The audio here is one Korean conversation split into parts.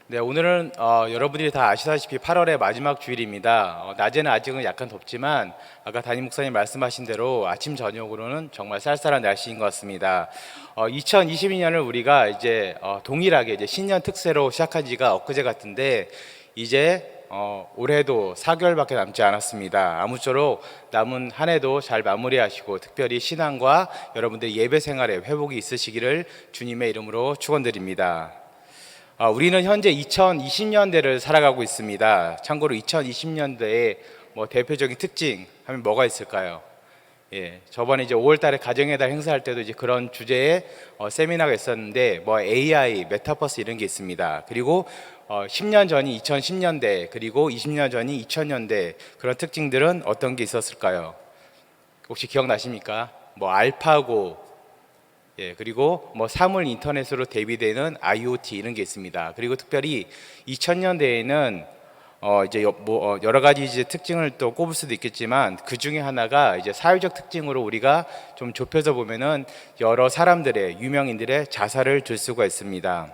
네, 오늘은 여러분들이 다 아시다시피 8월의 마지막 주일입니다. 낮에는 아직은 약간 덥지만 아까 담임 목사님 말씀하신 대로 아침 저녁으로는 정말 쌀쌀한 날씨인 것 같습니다. 2022년을 우리가 이제 동일하게 이제 신년 특세로 시작한 지가 엊그제 같은데 이제 올해도 4개월밖에 남지 않았습니다. 아무쪼록 남은 한 해도 잘 마무리하시고 특별히 신앙과 여러분들의 예배 생활에 회복이 있으시기를 주님의 이름으로 축원드립니다. 우리는 현재 2020년대를 살아가고 있습니다. 참고로 2020년대의 대표적인 특징 하면 뭐가 있을까요? 저번에 이제 5월달에 가정의 달 행사할 때도 이제 그런 주제의 세미나가 있었는데 AI, 메타버스 이런 게 있습니다. 그리고 10년 전이 2010년대, 그리고 20년 전이 2000년대 그런 특징들은 어떤 게 있었을까요? 혹시 기억나십니까? 알파고, 그리고 사물 인터넷으로 대비되는 IoT 이런 게 있습니다. 그리고 특별히 2000년대에는 이제 여러 가지 이제 특징을 또 꼽을 수도 있겠지만 그 중에 하나가 이제 사회적 특징으로 우리가 좀 좁혀서 보면은 여러 사람들의 유명인들의 자살을 들 수가 있습니다.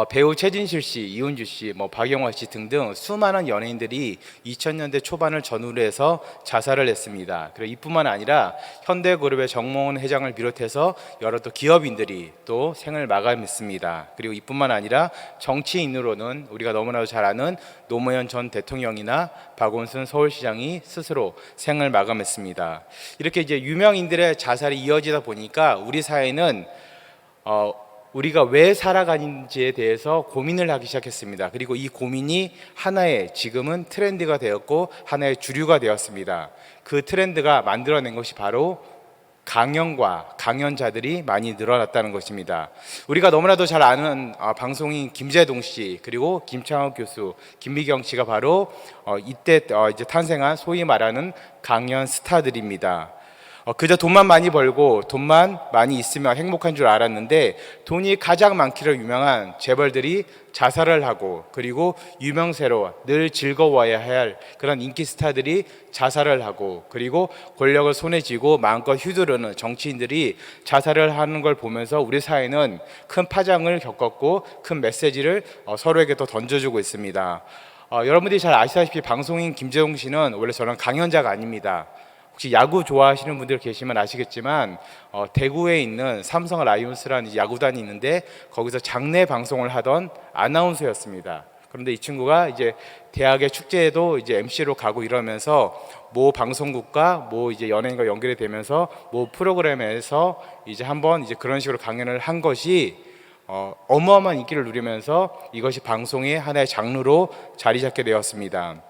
배우 최진실 씨, 이은주 씨, 박영화 씨 등등 수많은 연예인들이 2000년대 초반을 전후로 해서 자살을 했습니다. 그리고 이뿐만 아니라 현대그룹의 정몽원 회장을 비롯해서 여러 또 기업인들이 또 생을 마감했습니다. 그리고 이뿐만 아니라 정치인으로는 우리가 너무나도 잘 아는 노무현 전 대통령이나 박원순 서울시장이 스스로 생을 마감했습니다. 이렇게 이제 유명인들의 자살이 이어지다 보니까 우리 사회는 우리가 왜 살아가는지에 대해서 고민을 하기 시작했습니다. 그리고 이 고민이 하나의 지금은 트렌드가 되었고 하나의 주류가 되었습니다. 그 트렌드가 만들어낸 것이 바로 강연과 강연자들이 많이 늘어났다는 것입니다. 우리가 너무나도 잘 아는 방송인 김재동 씨, 그리고 김창욱 교수, 김미경 씨가 바로 이때 이제 탄생한 소위 말하는 강연 스타들입니다. 그저 돈만 많이 벌고 돈만 많이 있으면 행복한 줄 알았는데 돈이 가장 많기로 유명한 재벌들이 자살을 하고, 그리고 유명세로 늘 즐거워야 할 그런 인기 스타들이 자살을 하고, 그리고 권력을 손에 쥐고 마음껏 휘두르는 정치인들이 자살을 하는 걸 보면서 우리 사회는 큰 파장을 겪었고 큰 메시지를 서로에게 또 던져주고 있습니다. 여러분들이 잘 아시다시피 방송인 김재동 씨는 원래 저런 강연자가 아닙니다. 혹시 야구 좋아하시는 분들 계시면 아시겠지만 대구에 있는 삼성 라이온스라는 야구단이 있는데 거기서 장례 방송을 하던 아나운서였습니다. 그런데 이 친구가 이제 대학의 축제에도 이제 MC로 가고 이러면서 모 방송국과 모 이제 연예인과 연결이 되면서 모 프로그램에서 이제 한번 이제 그런 식으로 강연을 한 것이 어마어마한 인기를 누리면서 이것이 방송의 하나의 장르로 자리 잡게 되었습니다.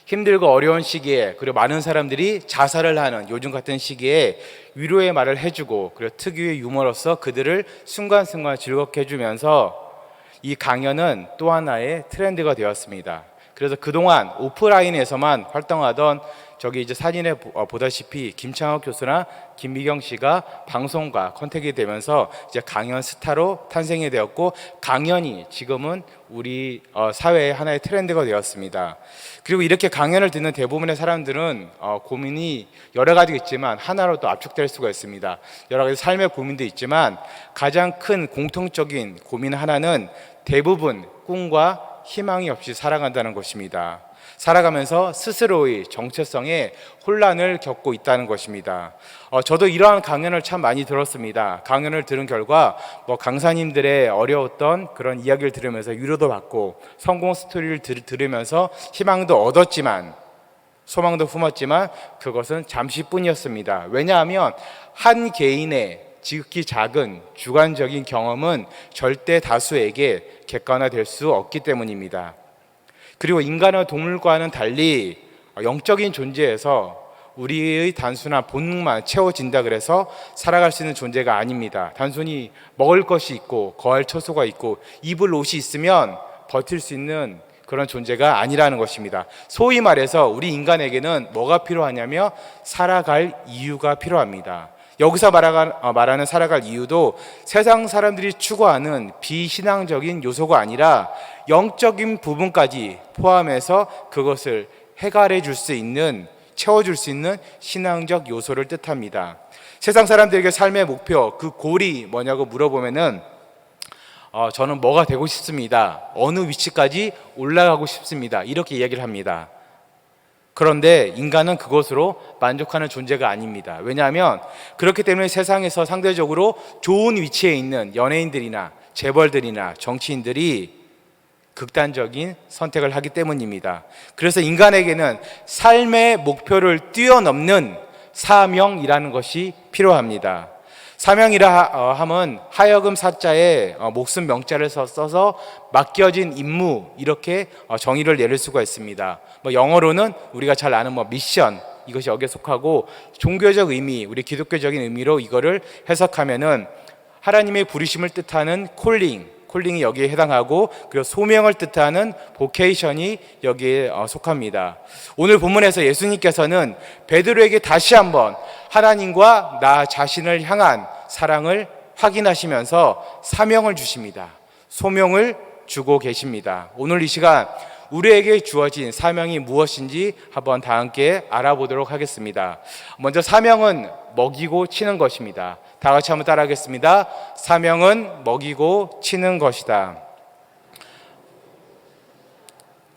힘들고 어려운 시기에, 그리고 많은 사람들이 자살을 하는 요즘 같은 시기에 위로의 말을 해주고, 그리고 특유의 유머로서 그들을 순간순간 즐겁게 해주면서 이 강연은 또 하나의 트렌드가 되었습니다. 그래서 그동안 오프라인에서만 활동하던 저기 이제 사진에 보다시피 김창욱 교수나 김미경 씨가 방송과 컨택이 되면서 이제 강연 스타로 탄생이 되었고, 강연이 지금은 우리 사회의 하나의 트렌드가 되었습니다. 그리고 이렇게 강연을 듣는 대부분의 사람들은 고민이 여러 가지가 있지만 하나로 또 압축될 수가 있습니다. 여러 가지 삶의 고민도 있지만 가장 큰 공통적인 고민 하나는 대부분 꿈과 희망이 없이 살아간다는 것입니다. 살아가면서 스스로의 정체성에 혼란을 겪고 있다는 것입니다. 저도 이러한 강연을 참 많이 들었습니다. 강연을 들은 결과 강사님들의 어려웠던 그런 이야기를 들으면서 위로도 받고, 성공 스토리를 들으면서 희망도 얻었지만 소망도 품었지만 그것은 잠시뿐이었습니다. 왜냐하면 한 개인의 지극히 작은 주관적인 경험은 절대 다수에게 객관화될 수 없기 때문입니다. 그리고 인간과 동물과는 달리 영적인 존재에서 우리의 단순한 본능만 채워진다 그래서 살아갈 수 있는 존재가 아닙니다. 단순히 먹을 것이 있고 거할 처소가 있고 입을 옷이 있으면 버틸 수 있는 그런 존재가 아니라는 것입니다. 소위 말해서 우리 인간에게는 뭐가 필요하냐면 살아갈 이유가 필요합니다. 여기서 말하는 살아갈 이유도 세상 사람들이 추구하는 비신앙적인 요소가 아니라 영적인 부분까지 포함해서 그것을 해결해 줄 수 있는, 채워줄 수 있는 신앙적 요소를 뜻합니다. 세상 사람들에게 삶의 목표, 그 골이 뭐냐고 물어보면은 저는 뭐가 되고 싶습니다. 어느 위치까지 올라가고 싶습니다. 이렇게 이야기를 합니다. 그런데 인간은 그것으로 만족하는 존재가 아닙니다. 왜냐하면 그렇기 때문에 세상에서 상대적으로 좋은 위치에 있는 연예인들이나 재벌들이나 정치인들이 극단적인 선택을 하기 때문입니다. 그래서 인간에게는 삶의 목표를 뛰어넘는 사명이라는 것이 필요합니다. 사명이라 함은 하여금 사자에 목숨 명자를 써서 맡겨진 임무, 이렇게 정의를 내릴 수가 있습니다. 영어로는 우리가 잘 아는 미션, 이것이 여기에 속하고, 종교적 의미, 우리 기독교적인 의미로 이거를 해석하면은 하나님의 부르심을 뜻하는 콜링이 여기에 해당하고, 그리고 소명을 뜻하는 보케이션이 여기에 속합니다. 오늘 본문에서 예수님께서는 베드로에게 다시 한번 하나님과 나 자신을 향한 사랑을 확인하시면서 사명을 주십니다. 소명을 주고 계십니다. 오늘 이 시간 우리에게 주어진 사명이 무엇인지 한번 다 함께 알아보도록 하겠습니다. 먼저 사명은 먹이고 치는 것입니다. 다 같이 한번 따라하겠습니다. 사명은 먹이고 치는 것이다.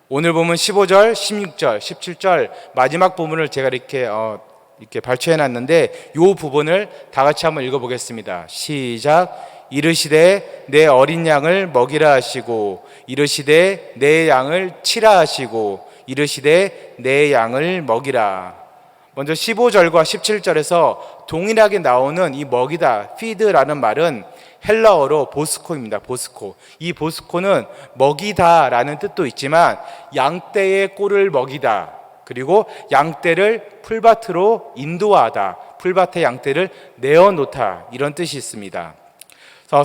오늘 보면 15절, 16절, 17절 마지막 부분을 제가 이렇게 발췌해 놨는데, 이 부분을 다 같이 한번 읽어보겠습니다. 시작. 이르시되 내 어린 양을 먹이라 하시고, 이르시되 내 양을 치라 하시고, 이르시되 내 양을 먹이라. 먼저 15절과 17절에서 동일하게 나오는 이 먹이다, feed라는 말은 헬라어로 보스코입니다. 보스코. 이 보스코는 먹이다라는 뜻도 있지만 양떼의 꼴을 먹이다, 그리고 양떼를 풀밭으로 인도하다, 풀밭에 양떼를 내어놓다, 이런 뜻이 있습니다.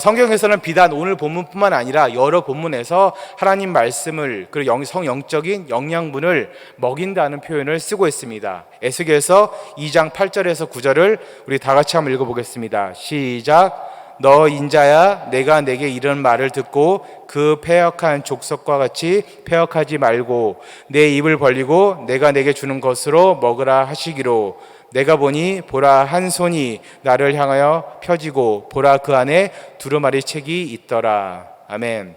성경에서는 비단 오늘 본문뿐만 아니라 여러 본문에서 하나님 말씀을, 그리고 성영적인 영양분을 먹인다는 표현을 쓰고 있습니다. 에스겔서 2장 8절에서 9절을 우리 다 같이 한번 읽어보겠습니다. 시작. 너 인자야, 내가 내게 이런 말을 듣고 그 패역한 족속과 같이 패역하지 말고 내 입을 벌리고 내가 내게 주는 것으로 먹으라 하시기로. 내가 보니 보라, 한 손이 나를 향하여 펴지고 보라, 그 안에 두루마리 책이 있더라. 아멘.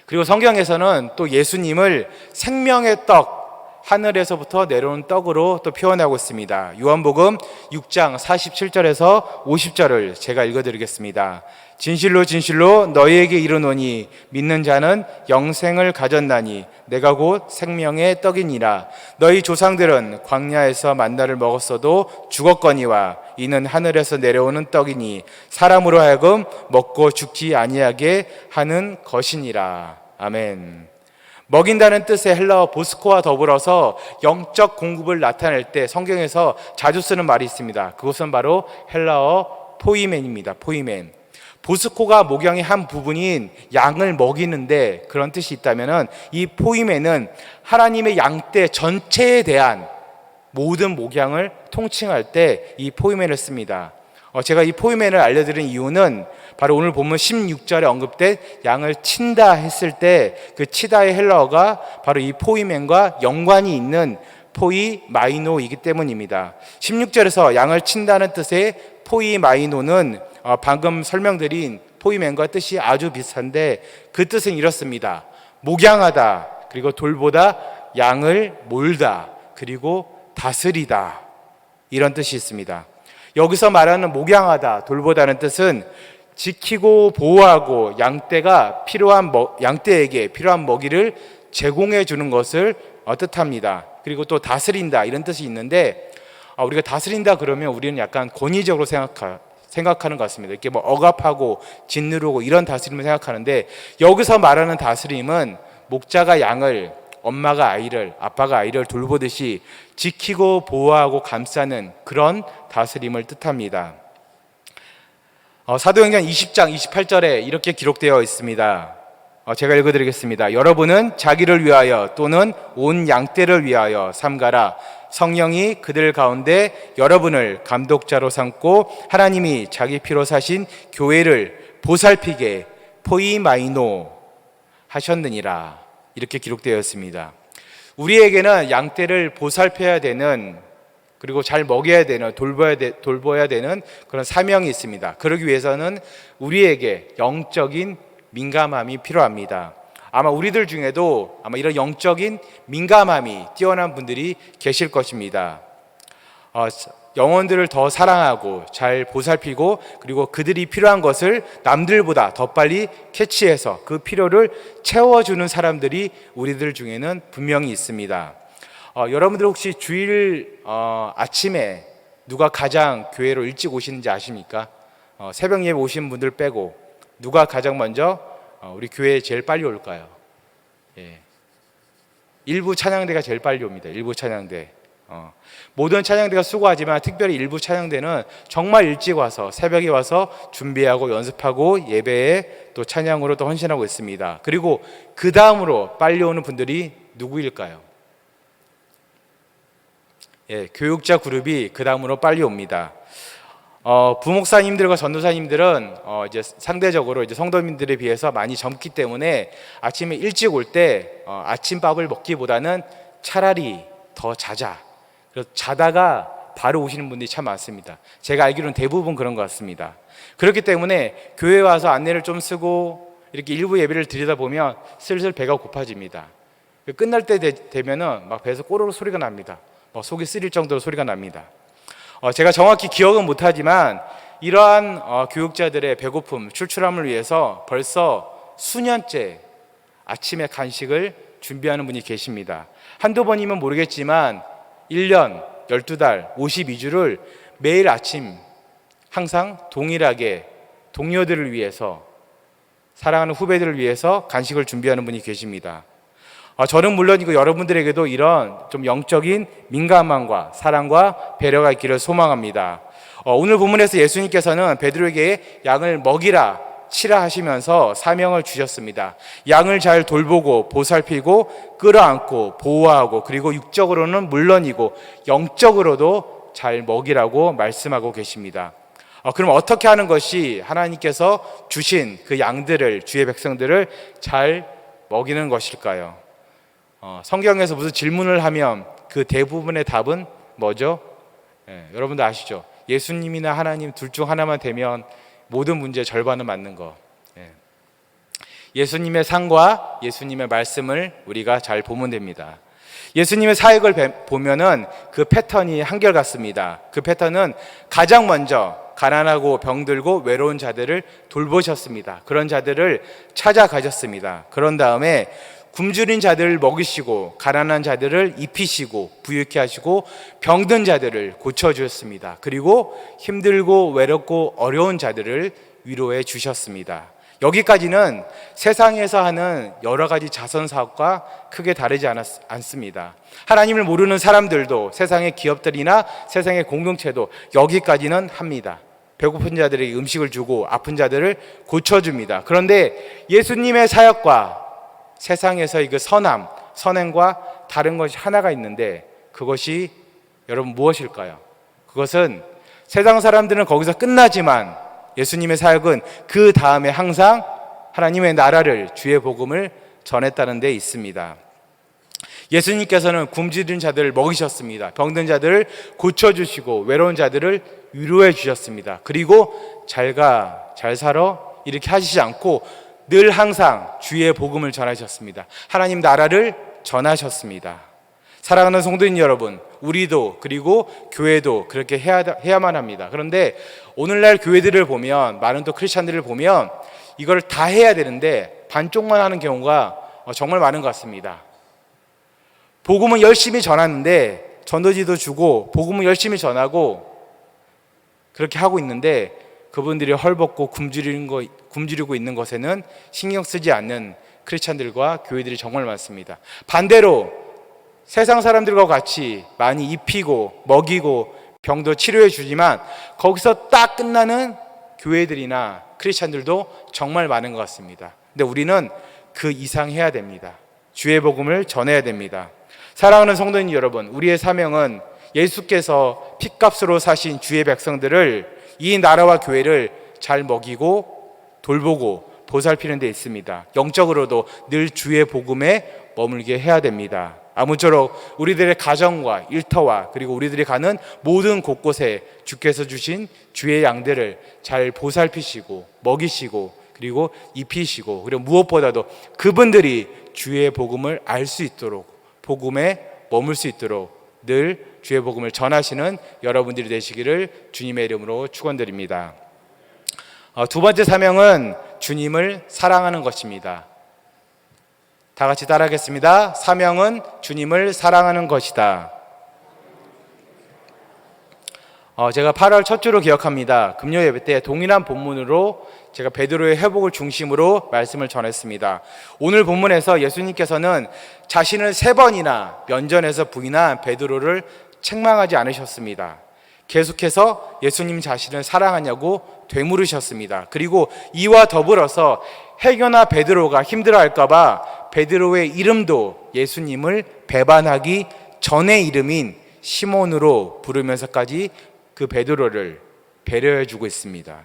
그리고 성경에서는 또 예수님을 생명의 떡, 하늘에서부터 내려온 떡으로 또 표현하고 있습니다. 요한복음 6장 47절에서 50절을 제가 읽어드리겠습니다. 진실로 진실로 너희에게 이르노니 믿는 자는 영생을 가졌나니 내가 곧 생명의 떡이니라. 너희 조상들은 광야에서 만나를 먹었어도 죽었거니와 이는 하늘에서 내려오는 떡이니 사람으로 하여금 먹고 죽지 아니하게 하는 것이니라. 아멘. 먹인다는 뜻의 헬라어 보스코와 더불어서 영적 공급을 나타낼 때 성경에서 자주 쓰는 말이 있습니다. 그것은 바로 헬라어 포이멘입니다. 포이멘. 보스코가 목양의 한 부분인 양을 먹이는데 그런 뜻이 있다면, 이 포이멘은 하나님의 양떼 전체에 대한 모든 목양을 통칭할 때 이 포이멘을 씁니다. 제가 이 포이멘을 알려드린 이유는 바로 오늘 본문 16절에 언급된 양을 친다 했을 때 그 치다의 헬라어가 바로 이 포이멘과 연관이 있는 포이마이노이기 때문입니다. 16절에서 양을 친다는 뜻의 포이마이노는 방금 설명드린 포이멘과 뜻이 아주 비슷한데, 그 뜻은 이렇습니다. 목양하다, 그리고 돌보다, 양을 몰다, 그리고 다스리다, 이런 뜻이 있습니다. 여기서 말하는 목양하다, 돌보다는 뜻은 지키고 보호하고 양떼에게 필요한 먹이를 제공해 주는 것을 뜻합니다. 그리고 또 다스린다, 이런 뜻이 있는데, 우리가 다스린다 그러면 우리는 약간 권위적으로 생각하는 것 같습니다. 이렇게 억압하고 짓누르고 이런 다스림을 생각하는데, 여기서 말하는 다스림은 목자가 양을, 엄마가 아이를, 아빠가 아이를 돌보듯이 지키고 보호하고 감싸는 그런 다스림을 뜻합니다. 사도행전 20장 28절에 이렇게 기록되어 있습니다. 제가 읽어드리겠습니다. 여러분은 자기를 위하여 또는 온 양떼를 위하여 삼가라. 성령이 그들 가운데 여러분을 감독자로 삼고 하나님이 자기 피로 사신 교회를 보살피게 포이마이노 하셨느니라. 이렇게 기록되어 있습니다. 우리에게는 양떼를 보살펴야 되는, 그리고 잘 먹여야 되는, 돌보아야 되는 그런 사명이 있습니다. 그러기 위해서는 우리에게 영적인 민감함이 필요합니다. 아마 우리들 중에도 아마 이런 영적인 민감함이 뛰어난 분들이 계실 것입니다. 영혼들을 더 사랑하고 잘 보살피고 그리고 그들이 필요한 것을 남들보다 더 빨리 캐치해서 그 필요를 채워주는 사람들이 우리들 중에는 분명히 있습니다. 여러분들 혹시 주일 아침에 누가 가장 교회로 일찍 오시는지 아십니까? 새벽 예배 오신 분들 빼고 누가 가장 먼저 우리 교회에 제일 빨리 올까요? 예. 일부 찬양대가 제일 빨리 옵니다. 일부 찬양대. 모든 찬양대가 수고하지만 특별히 일부 찬양대는 정말 일찍 와서 새벽에 와서 준비하고 연습하고 예배에 또 찬양으로 또 헌신하고 있습니다. 그리고 그 다음으로 빨리 오는 분들이 누구일까요? 예, 교육자 그룹이 그 다음으로 빨리 옵니다. 부목사님들과 전도사님들은 이제 상대적으로 이제 성도님들에 비해서 많이 젊기 때문에 아침에 일찍 올 때 아침밥을 먹기보다는 차라리 더 자자. 그래서 자다가 바로 오시는 분들이 참 많습니다. 제가 알기로는 대부분 그런 것 같습니다. 그렇기 때문에 교회 와서 안내를 좀 쓰고 이렇게 일부 예배를 드리다 보면 슬슬 배가 고파집니다. 끝날 때 되면은 막 배에서 꼬르륵 소리가 납니다. 속이 쓰릴 정도로 소리가 납니다. 제가 정확히 기억은 못하지만 이러한 교육자들의 배고픔, 출출함을 위해서 벌써 수년째 아침에 간식을 준비하는 분이 계십니다. 한두 번이면 모르겠지만 1년, 12달, 52주를 매일 아침 항상 동일하게 동료들을 위해서 사랑하는 후배들을 위해서 간식을 준비하는 분이 계십니다. 저는 물론이고 여러분들에게도 이런 좀 영적인 민감함과 사랑과 배려가 있기를 소망합니다. 오늘 본문에서 예수님께서는 베드로에게 양을 먹이라 치라 하시면서 사명을 주셨습니다. 양을 잘 돌보고 보살피고 끌어안고 보호하고 그리고 육적으로는 물론이고 영적으로도 잘 먹이라고 말씀하고 계십니다. 그럼 어떻게 하는 것이 하나님께서 주신 그 양들을, 주의 백성들을 잘 먹이는 것일까요? 성경에서 무슨 질문을 하면 그 대부분의 답은 뭐죠? 여러분도 아시죠? 예수님이나 하나님 둘 중 하나만 되면 모든 문제의 절반은 맞는 거. 예수님의 상과 예수님의 말씀을 우리가 잘 보면 됩니다. 예수님의 사역을 보면은 그 패턴이 한결같습니다. 그 패턴은 가장 먼저 가난하고 병들고 외로운 자들을 돌보셨습니다. 그런 자들을 찾아가셨습니다. 그런 다음에 굶주린 자들을 먹이시고 가난한 자들을 입히시고 부유케 하시고 병든 자들을 고쳐주셨습니다. 그리고 힘들고 외롭고 어려운 자들을 위로해 주셨습니다. 여기까지는 세상에서 하는 여러 가지 자선사업과 크게 다르지 않습니다. 하나님을 모르는 사람들도 세상의 기업들이나 세상의 공동체도 여기까지는 합니다. 배고픈 자들에게 음식을 주고 아픈 자들을 고쳐줍니다. 그런데 예수님의 사역과 세상에서의 그 선행과 다른 것이 하나가 있는데 그것이 여러분 무엇일까요? 그것은 세상 사람들은 거기서 끝나지만 예수님의 사역은 그 다음에 항상 하나님의 나라를, 주의 복음을 전했다는 데 있습니다. 예수님께서는 굶주린 자들을 먹이셨습니다. 병든 자들을 고쳐주시고 외로운 자들을 위로해 주셨습니다. 그리고 잘 가, 잘 살아 이렇게 하시지 않고 늘 항상 주의 복음을 전하셨습니다. 하나님 나라를 전하셨습니다. 사랑하는 성도님 여러분, 우리도 그리고 교회도 그렇게 해야만 합니다. 그런데 오늘날 교회들을 보면, 많은 또 크리스찬들을 보면 이걸 다 해야 되는데 반쪽만 하는 경우가 정말 많은 것 같습니다. 복음은 열심히 전하는데, 전도지도 주고 복음은 열심히 전하고 그렇게 하고 있는데 그분들이 헐벗고 굶주리고 있는 것에는 신경 쓰지 않는 크리스찬들과 교회들이 정말 많습니다. 반대로 세상 사람들과 같이 많이 입히고 먹이고 병도 치료해 주지만 거기서 딱 끝나는 교회들이나 크리스찬들도 정말 많은 것 같습니다. 근데 우리는 그 이상 해야 됩니다. 주의 복음을 전해야 됩니다. 사랑하는 성도님 여러분, 우리의 사명은 예수께서 핏값으로 사신 주의 백성들을, 이 나라와 교회를 잘 먹이고 돌보고 보살피는 데 있습니다. 영적으로도 늘 주의 복음에 머물게 해야 됩니다. 아무쪼록 우리들의 가정과 일터와 그리고 우리들이 가는 모든 곳곳에 주께서 주신 주의 양들을 잘 보살피시고 먹이시고 그리고 입히시고, 그리고 무엇보다도 그분들이 주의 복음을 알 수 있도록, 복음에 머물 수 있도록 늘 주의 복음을 전하시는 여러분들이 되시기를 주님의 이름으로 축원드립니다. 두 번째 사명은 주님을 사랑하는 것입니다. 다 같이 따라하겠습니다. 사명은 주님을 사랑하는 것이다. 제가 8월 첫 주로 기억합니다. 금요 예배 때 동일한 본문으로 제가 베드로의 회복을 중심으로 말씀을 전했습니다. 오늘 본문에서 예수님께서는 자신을 3번이나 면전에서 부인한 베드로를 책망하지 않으셨습니다. 계속해서 예수님 자신을 사랑하냐고 되물으셨습니다. 그리고 이와 더불어서 해교나 베드로가 힘들어할까봐 베드로의 이름도 예수님을 배반하기 전의 이름인 시몬으로 부르면서까지 그 베드로를 배려해주고 있습니다.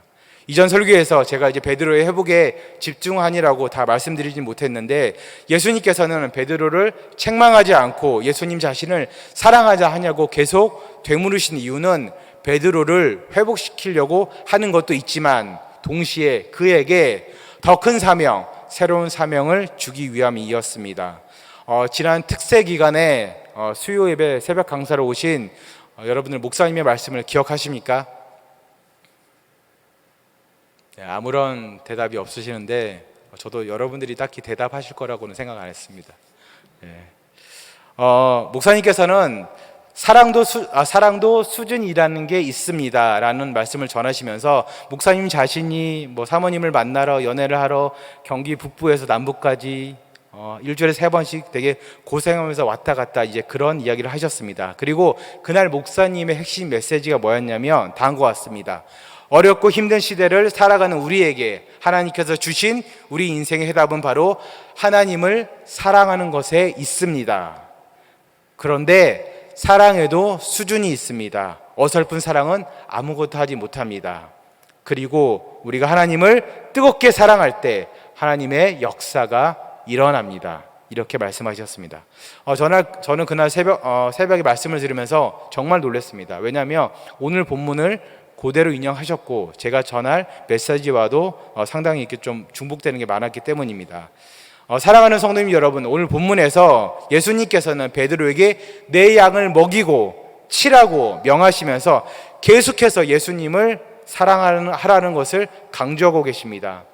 이전 설교에서 제가 이제 베드로의 회복에 집중하니라고 다 말씀드리진 못했는데, 예수님께서는 베드로를 책망하지 않고 예수님 자신을 사랑하자 하냐고 계속 되물으신 이유는 베드로를 회복시키려고 하는 것도 있지만 동시에 그에게 더 큰 사명, 새로운 사명을 주기 위함이었습니다. 지난 특세 기간에 수요 예배 새벽 강사로 오신 여러분들 목사님의 말씀을 기억하십니까? 아무런 대답이 없으시는데 저도 여러분들이 딱히 대답하실 거라고는 생각 안 했습니다. 목사님께서는 사랑도 수준이라는 게 있습니다 라는 말씀을 전하시면서, 목사님 자신이 사모님을 만나러 연애를 하러 경기 북부에서 남부까지 일주일에 3번씩 되게 고생하면서 왔다 갔다 이제 그런 이야기를 하셨습니다. 그리고 그날 목사님의 핵심 메시지가 뭐였냐면 다음과 같습니다. 어렵고 힘든 시대를 살아가는 우리에게 하나님께서 주신 우리 인생의 해답은 바로 하나님을 사랑하는 것에 있습니다. 그런데 사랑에도 수준이 있습니다. 어설픈 사랑은 아무것도 하지 못합니다. 그리고 우리가 하나님을 뜨겁게 사랑할 때 하나님의 역사가 일어납니다. 이렇게 말씀하셨습니다. 저는 그날 새벽에 말씀을 들으면서 정말 놀랐습니다. 왜냐하면 오늘 본문을 그대로 인용하셨고 제가 전할 메시지와도 상당히 이렇게 좀 중복되는 게 많았기 때문입니다. 사랑하는 성도님 여러분, 오늘 본문에서 예수님께서는 베드로에게 내 양을 먹이고 치라고 명하시면서 계속해서 예수님을 사랑하라는 것을 강조하고 계십니다.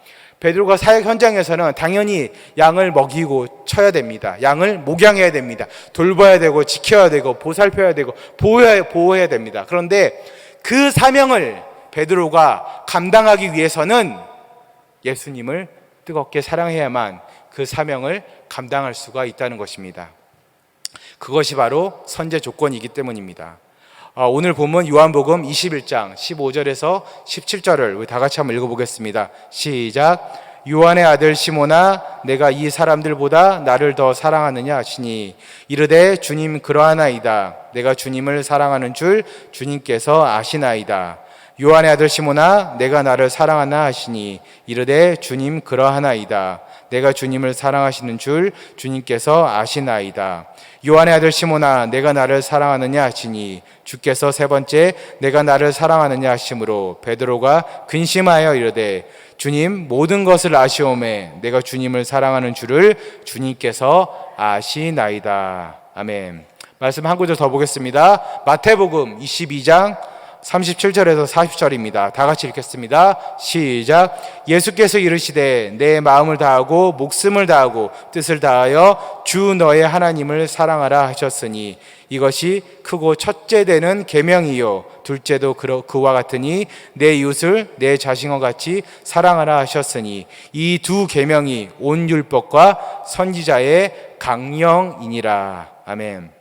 베드로가 사역 현장에서는 당연히 양을 먹이고 쳐야 됩니다. 양을 목양해야 됩니다. 돌봐야 되고 지켜야 되고 보살펴야 되고 보호해야 됩니다. 그런데 그 사명을 베드로가 감당하기 위해서는 예수님을 뜨겁게 사랑해야만 그 사명을 감당할 수가 있다는 것입니다. 그것이 바로 선제 조건이기 때문입니다. 오늘 본문 요한복음 21장 15절에서 17절을 우리 다 같이 한번 읽어보겠습니다. 시작. 요한의 아들 시몬아, 내가 이 사람들보다 나를 더 사랑하느냐 하시니 이르되 주님 그러하나이다. 내가 주님을 사랑하는 줄 주님께서 아시나이다. 요한의 아들 시몬아, 내가 나를 사랑하나 하시니 이르되 주님 그러하나이다. 내가 주님을 사랑하시는 줄 주님께서 아시나이다. 요한의 아들 시몬아, 내가 나를 사랑하느냐 하시니 주께서 3번째 내가 나를 사랑하느냐 하심으로 베드로가 근심하여 이르되 주님 모든 것을 아시오매 내가 주님을 사랑하는 줄을 주님께서 아시나이다. 아멘. 말씀 한 구절 더 보겠습니다. 마태복음 22장 37절에서 40절입니다. 다 같이 읽겠습니다. 시작. 예수께서 이르시되 내 마음을 다하고 목숨을 다하고 뜻을 다하여 주 너의 하나님을 사랑하라 하셨으니 이것이 크고 첫째 되는 계명이요 둘째도 그와 같으니 내 이웃을 내 자신과 같이 사랑하라 하셨으니 이 두 계명이 온 율법과 선지자의 강령이니라. 아멘.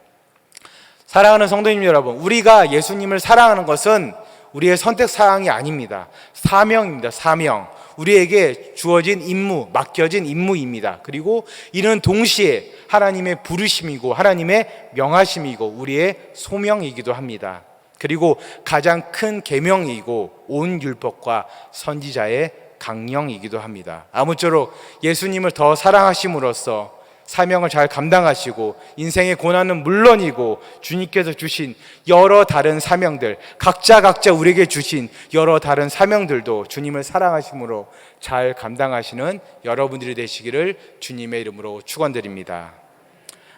사랑하는 성도님 여러분, 우리가 예수님을 사랑하는 것은 우리의 선택사항이 아닙니다. 사명입니다. 사명. 우리에게 주어진 임무, 맡겨진 임무입니다. 그리고 이는 동시에 하나님의 부르심이고 하나님의 명하심이고 우리의 소명이기도 합니다. 그리고 가장 큰 계명이고 온 율법과 선지자의 강령이기도 합니다. 아무쪼록 예수님을 더 사랑하심으로써 사명을 잘 감당하시고 인생의 고난은 물론이고 주님께서 주신 여러 다른 사명들, 각자 우리에게 주신 여러 다른 사명들도 주님을 사랑하심으로 잘 감당하시는 여러분들이 되시기를 주님의 이름으로 축원드립니다.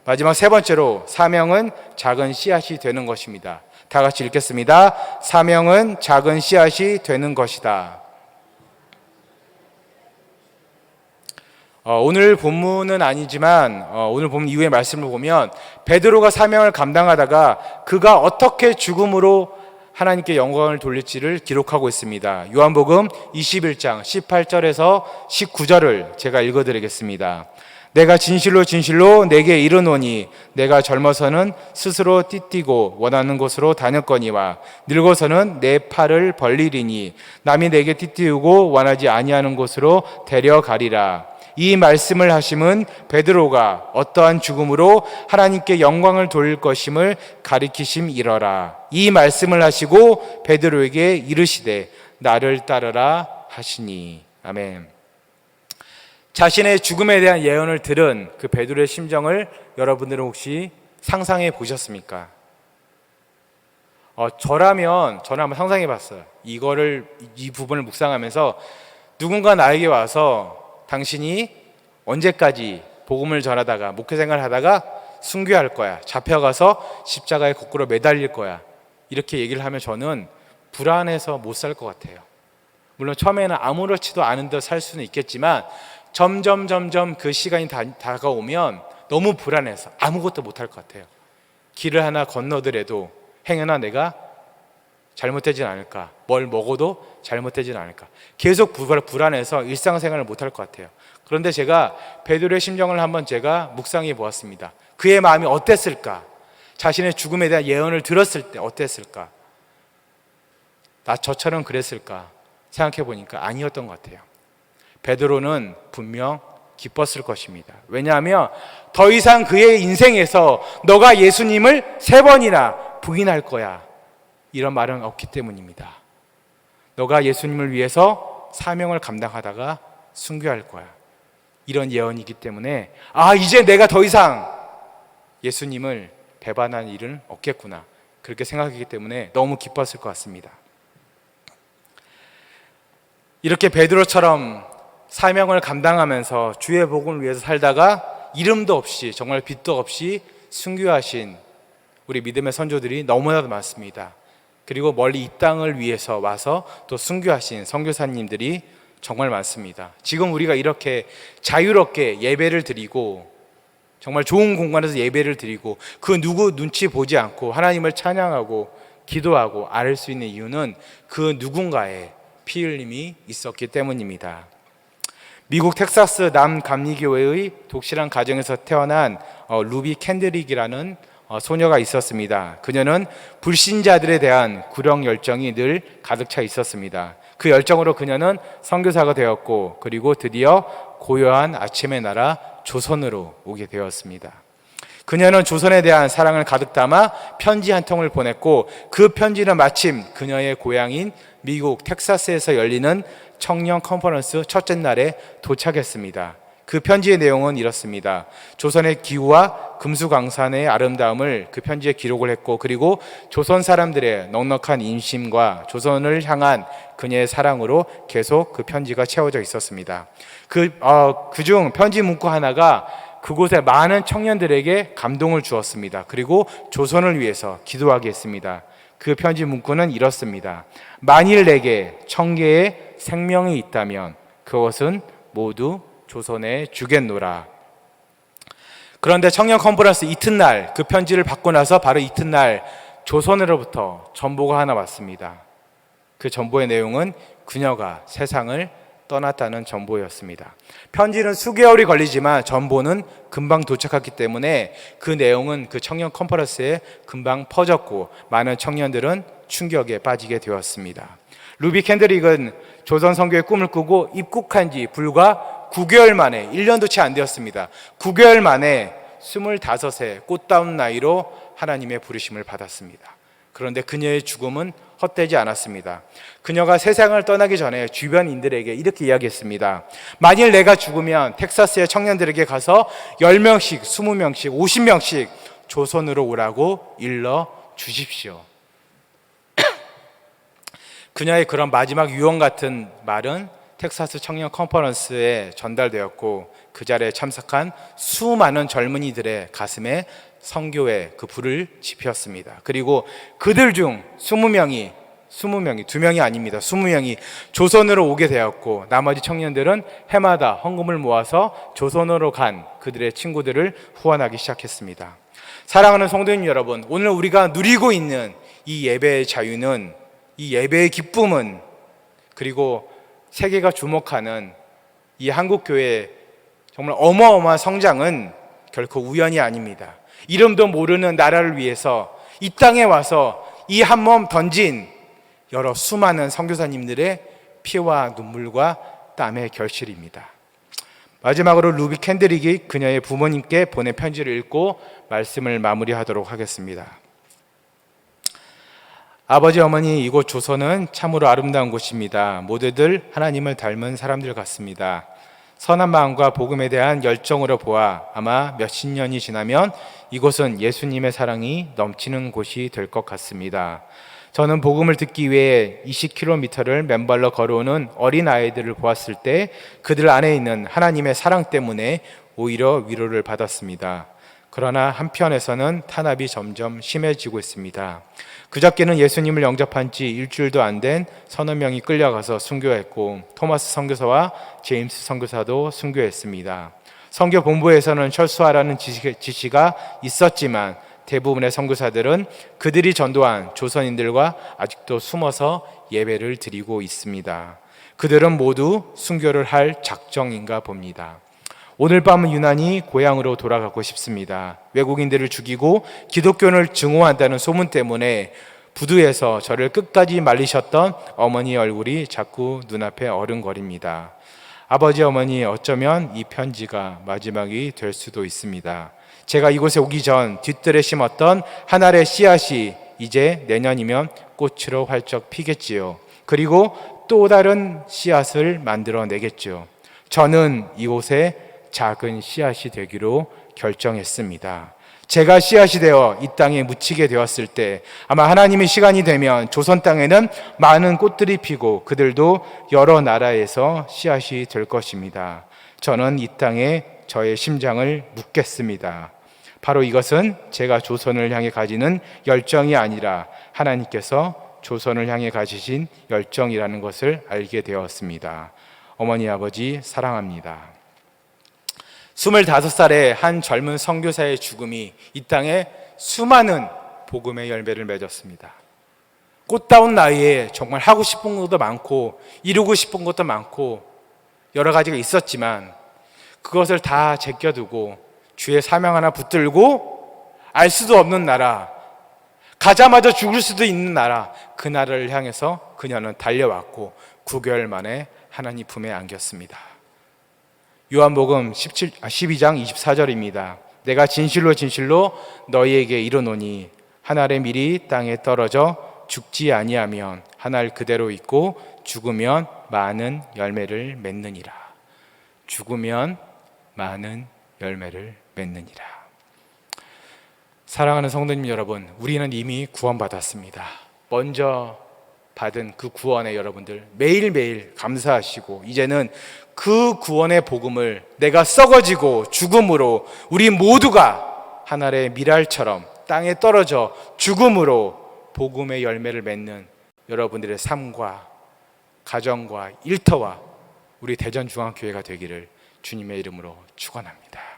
마지막 세 번째로, 사명은 작은 씨앗이 되는 것입니다. 다 같이 읽겠습니다. 사명은 작은 씨앗이 되는 것이다. 오늘 본문은 아니지만 오늘 본문 이후의 말씀을 보면 베드로가 사명을 감당하다가 그가 어떻게 죽음으로 하나님께 영광을 돌릴지를 기록하고 있습니다. 요한복음 21장 18절에서 19절을 제가 읽어드리겠습니다. 내가 진실로 내게 이르노니 내가 젊어서는 스스로 띠띠고 원하는 곳으로 다녔거니와 늙어서는 내 팔을 벌리리니 남이 내게 띠띠우고 원하지 아니하는 곳으로 데려가리라. 이 말씀을 하심은 베드로가 어떠한 죽음으로 하나님께 영광을 돌릴 것임을 가리키심이러라. 이 말씀을 하시고 베드로에게 이르시되 나를 따르라 하시니. 아멘. 자신의 죽음에 대한 예언을 들은 그 베드로의 심정을 여러분들은 혹시 상상해 보셨습니까? 저는 한번 상상해 봤어요. 이 부분을 묵상하면서 누군가 나에게 와서 당신이 언제까지 복음을 전하다가 목회 생활을 하다가 순교할 거야, 잡혀가서 십자가에 거꾸로 매달릴 거야, 이렇게 얘기를 하면 저는 불안해서 못 살 것 같아요. 물론 처음에는 아무렇지도 않은 듯 살 수는 있겠지만 점점 그 시간이 다가오면 너무 불안해서 아무것도 못할 것 같아요. 길을 하나 건너더라도 행여나 내가 잘못되진 않을까, 뭘 먹어도 잘못되진 않을까, 계속 불안해서 일상생활을 못할 것 같아요. 그런데 제가 베드로의 심정을 한번 제가 묵상해 보았습니다. 그의 마음이 어땠을까? 자신의 죽음에 대한 예언을 들었을 때 어땠을까? 저처럼 그랬을까? 생각해 보니까 아니었던 것 같아요. 베드로는 분명 기뻤을 것입니다. 왜냐하면 더 이상 그의 인생에서 너가 예수님을 3번이나 부인할 거야, 이런 말은 없기 때문입니다. 너가 예수님을 위해서 사명을 감당하다가 순교할 거야, 이런 예언이기 때문에 이제 내가 더 이상 예수님을 배반할 일은 없겠구나, 그렇게 생각하기 때문에 너무 기뻤을 것 같습니다. 이렇게 베드로처럼 사명을 감당하면서 주의 복음을 위해서 살다가 이름도 없이, 정말 빛도 없이 순교하신 우리 믿음의 선조들이 너무나도 많습니다. 그리고 멀리 이 땅을 위해서 와서 또 순교하신 선교사님들이 정말 많습니다. 지금 우리가 이렇게 자유롭게 예배를 드리고 정말 좋은 공간에서 예배를 드리고 그 누구 눈치 보지 않고 하나님을 찬양하고 기도하고 아뢰 수 있는 이유는 그 누군가의 피 흘림이 있었기 때문입니다. 미국 텍사스 남감리교회의 독실한 가정에서 태어난 루비 캔드릭이라는 소녀가 있었습니다. 그녀는 불신자들에 대한 구령 열정이 늘 가득 차 있었습니다. 그 열정으로 그녀는 선교사가 되었고, 그리고 드디어 고요한 아침의 나라 조선으로 오게 되었습니다. 그녀는 조선에 대한 사랑을 가득 담아 편지 한 통을 보냈고, 그 편지는 마침 그녀의 고향인 미국 텍사스에서 열리는 청년 컨퍼런스 첫째 날에 도착했습니다. 그 편지의 내용은 이렇습니다. 조선의 기후와 금수강산의 아름다움을 그 편지에 기록을 했고, 그리고 조선 사람들의 넉넉한 인심과 조선을 향한 그녀의 사랑으로 계속 그 편지가 채워져 있었습니다. 그중 편지 문구 하나가 그곳의 많은 청년들에게 감동을 주었습니다. 그리고 조선을 위해서 기도하게 했습니다. 그 편지 문구는 이렇습니다. 만일 내게 1000개의 생명이 있다면 그것은 모두 조선에 주겠노라. 그런데 청년 컨퍼런스 이튿날, 그 편지를 받고 나서 바로 이튿날 조선으로부터 전보가 하나 왔습니다. 그 전보의 내용은 그녀가 세상을 떠났다는 전보였습니다. 편지는 수개월이 걸리지만 전보는 금방 도착했기 때문에 그 내용은 그 청년 컨퍼런스에 금방 퍼졌고, 많은 청년들은 충격에 빠지게 되었습니다. 루비 캔드릭은 조선 선교의 꿈을 꾸고 입국한 지 불과 9개월 만에, 1년도 채 안 되었습니다. 9개월 만에 25세 꽃다운 나이로 하나님의 부르심을 받았습니다. 그런데 그녀의 죽음은 헛되지 않았습니다. 그녀가 세상을 떠나기 전에 주변인들에게 이렇게 이야기했습니다. 만일 내가 죽으면 텍사스의 청년들에게 가서 10명씩, 20명씩, 50명씩 조선으로 오라고 일러 주십시오. 그녀의 그런 마지막 유언 같은 말은 텍사스 청년 컨퍼런스에 전달되었고 그 자리에 참석한 수많은 젊은이들의 가슴에 선교의 그 불을 지폈습니다. 그리고 그들 중 20명이 2명이 아닙니다. 20명이 조선으로 오게 되었고 나머지 청년들은 해마다 헌금을 모아서 조선으로 간 그들의 친구들을 후원하기 시작했습니다. 사랑하는 성도님 여러분, 오늘 우리가 누리고 있는 이 예배의 자유는, 이 예배의 기쁨은, 그리고 세계가 주목하는 이 한국교회의 정말 어마어마한 성장은 결코 우연이 아닙니다. 이름도 모르는 나라를 위해서 이 땅에 와서 이 한 몸 던진 여러 수많은 선교사님들의 피와 눈물과 땀의 결실입니다. 마지막으로 루비 캔드릭이 그녀의 부모님께 보낸 편지를 읽고 말씀을 마무리하도록 하겠습니다. 아버지, 어머니, 이곳 조선은 참으로 아름다운 곳입니다. 모두들 하나님을 닮은 사람들 같습니다. 선한 마음과 복음에 대한 열정으로 보아 아마 몇십 년이 지나면 이곳은 예수님의 사랑이 넘치는 곳이 될 것 같습니다. 저는 복음을 듣기 위해 20km를 맨발로 걸어오는 어린 아이들을 보았을 때 그들 안에 있는 하나님의 사랑 때문에 오히려 위로를 받았습니다. 그러나 한편에서는 탄압이 점점 심해지고 있습니다. 그저께는 예수님을 영접한 지 일주일도 안 된 서너 명이 끌려가서 순교했고 토마스 선교사와 제임스 선교사도 순교했습니다. 선교 본부에서는 철수하라는 지시가 있었지만 대부분의 선교사들은 그들이 전도한 조선인들과 아직도 숨어서 예배를 드리고 있습니다. 그들은 모두 순교를 할 작정인가 봅니다. 오늘 밤은 유난히 고향으로 돌아가고 싶습니다. 외국인들을 죽이고 기독교를 증오한다는 소문 때문에 부두에서 저를 끝까지 말리셨던 어머니 얼굴이 자꾸 눈앞에 어른거립니다. 아버지, 어머니, 어쩌면 이 편지가 마지막이 될 수도 있습니다. 제가 이곳에 오기 전 뒤뜰에 심었던 한 알의 씨앗이 이제 내년이면 꽃으로 활짝 피겠지요. 그리고 또 다른 씨앗을 만들어내겠죠. 저는 이곳에 작은 씨앗이 되기로 결정했습니다. 제가 씨앗이 되어 이 땅에 묻히게 되었을 때 아마 하나님의 시간이 되면 조선 땅에는 많은 꽃들이 피고 그들도 여러 나라에서 씨앗이 될 것입니다. 저는 이 땅에 저의 심장을 묻겠습니다. 바로 이것은 제가 조선을 향해 가지는 열정이 아니라 하나님께서 조선을 향해 가지신 열정이라는 것을 알게 되었습니다. 어머니, 아버지 사랑합니다. 25살의 한 젊은 선교사의 죽음이 이 땅에 수많은 복음의 열매를 맺었습니다. 꽃다운 나이에 정말 하고 싶은 것도 많고 이루고 싶은 것도 많고 여러 가지가 있었지만 그것을 다 제껴두고 주의 사명 하나 붙들고 알 수도 없는 나라, 가자마자 죽을 수도 있는 나라, 그 나라를 향해서 그녀는 달려왔고 9개월 만에 하나님 품에 안겼습니다. 요한복음 12장 24절입니다. 내가 진실로 진실로 너희에게 이르노니 한 알의 밀이 땅에 떨어져 죽지 아니하면 한 알 그대로 있고 죽으면 많은 열매를 맺느니라. 죽으면 많은 열매를 맺느니라. 사랑하는 성도님 여러분, 우리는 이미 구원받았습니다. 먼저 받은 그 구원에 여러분들 매일매일 감사하시고 이제는 그 구원의 복음을 내가 썩어지고 죽음으로 우리 모두가 한 알의 밀알처럼 땅에 떨어져 죽음으로 복음의 열매를 맺는 여러분들의 삶과 가정과 일터와 우리 대전중앙교회가 되기를 주님의 이름으로 축원합니다.